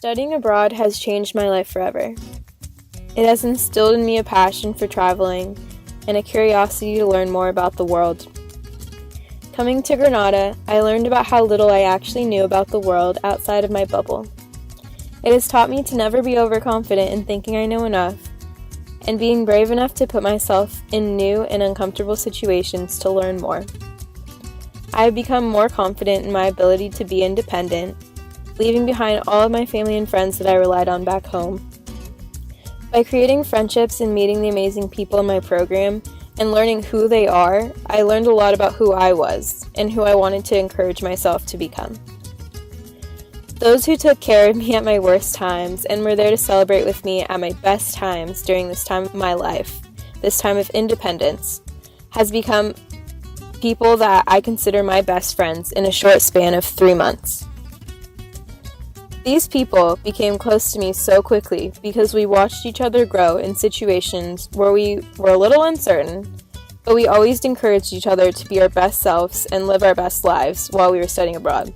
Studying abroad has changed my life forever. It has instilled in me a passion for traveling and a curiosity to learn more about the world. Coming to Granada, I learned about how little I actually knew about the world outside of my bubble. It has taught me to never be overconfident in thinking I know enough, and being brave enough to put myself in new and uncomfortable situations to learn more. I have become more confident in my ability to be independent, leaving behind all of my family and friends that I relied on back home. By creating friendships and meeting the amazing people in my program and learning who they are, I learned a lot about who I was and who I wanted to encourage myself to become. Those who took care of me at my worst times and were there to celebrate with me at my best times during this time of my life, this time of independence, has become people that I consider my best friends in a short span of 3 months. These people became close to me so quickly because we watched each other grow in situations where we were a little uncertain, but we always encouraged each other to be our best selves and live our best lives while we were studying abroad.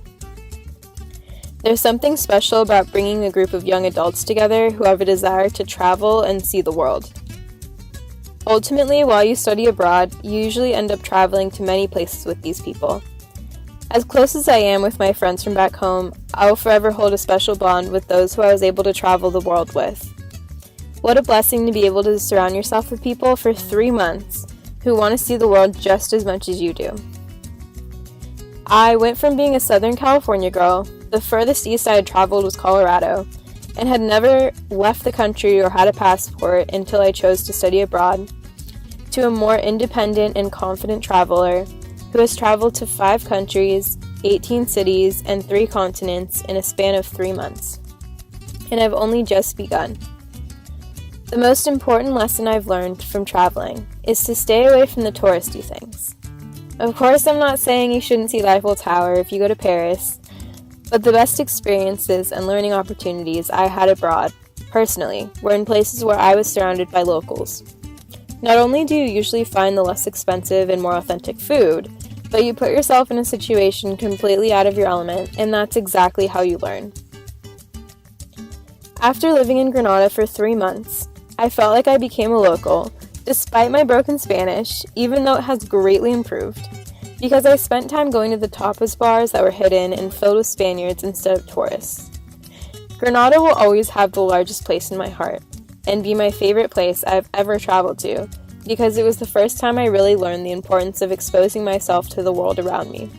There's something special about bringing a group of young adults together who have a desire to travel and see the world. Ultimately, while you study abroad, you usually end up traveling to many places with these people. As close as I am with my friends from back home, I will forever hold a special bond with those who I was able to travel the world with. What a blessing to be able to surround yourself with people for 3 months who want to see the world just as much as you do. I went from being a Southern California girl, the furthest east I had traveled was Colorado, and had never left the country or had a passport until I chose to study abroad, to a more independent and confident traveler who has traveled to 5 countries, 18 cities, and 3 continents in a span of 3 months. And I've only just begun. The most important lesson I've learned from traveling is to stay away from the touristy things. Of course, I'm not saying you shouldn't see the Eiffel Tower if you go to Paris, but the best experiences and learning opportunities I had abroad, personally, were in places where I was surrounded by locals. Not only do you usually find the less expensive and more authentic food, but you put yourself in a situation completely out of your element, and that's exactly how you learn. After living in Granada for 3 months, I felt like I became a local, despite my broken Spanish, even though it has greatly improved, because I spent time going to the tapas bars that were hidden and filled with Spaniards instead of tourists. Granada will always have the largest place in my heart, and be my favorite place I've ever traveled to, because it was the first time I really learned the importance of exposing myself to the world around me.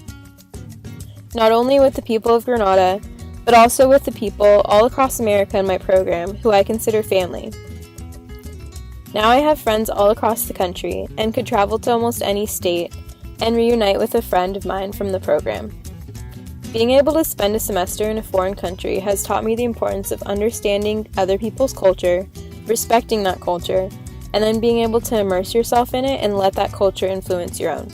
Not only with the people of Granada, but also with the people all across America in my program who I consider family. Now I have friends all across the country and could travel to almost any state and reunite with a friend of mine from the program. Being able to spend a semester in a foreign country has taught me the importance of understanding other people's culture, respecting that culture, and then being able to immerse yourself in it and let that culture influence your own.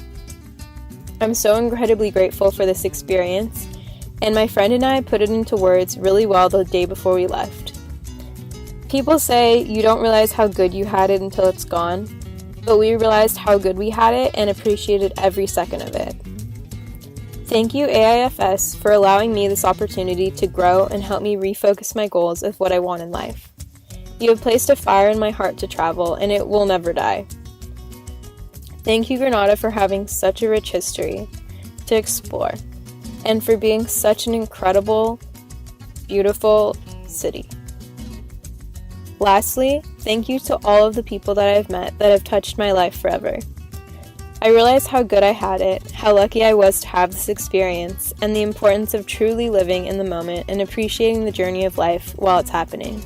I'm so incredibly grateful for this experience, and my friend and I put it into words really well the day before we left. People say you don't realize how good you had it until it's gone, but we realized how good we had it and appreciated every second of it. Thank you, AIFS, for allowing me this opportunity to grow and help me refocus my goals of what I want in life. You have placed a fire in my heart to travel, and it will never die. Thank you, Granada, for having such a rich history to explore, and for being such an incredible, beautiful city. Lastly, thank you to all of the people that I've met that have touched my life forever. I realized how good I had it, how lucky I was to have this experience, and the importance of truly living in the moment and appreciating the journey of life while it's happening.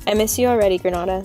I miss you already, Granada.